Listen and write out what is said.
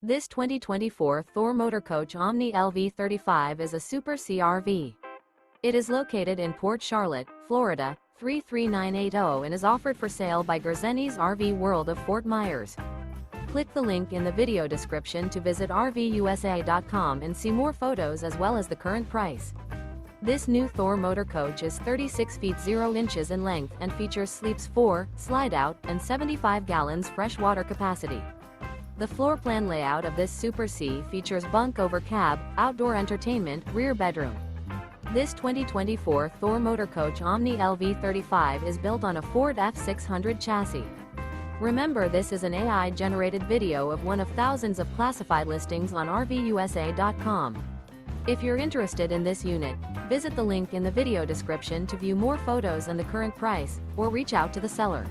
This 2024 Thor Motor Coach Omni LV35 is a Super CRV. It is located in Port Charlotte, Florida, 33980 and is offered for sale by Gerzeny's RV World of Fort Myers. Click the link in the video description to visit RVUSA.com and see more photos as well as the current price. This new Thor Motor Coach is 36 feet 0 inches in length and features sleeps 4, Slideout, and 75 gallons fresh water capacity. The floor plan layout of this Super C features bunk over cab, outdoor entertainment, rear bedroom. This 2024 Thor Motor Coach Omni LV35 is built on a Ford F600 chassis. Remember, this is an AI-generated video of one of thousands of classified listings on RVUSA.com. If you're interested in this unit, visit the link in the video description to view more photos and the current price, or reach out to the seller.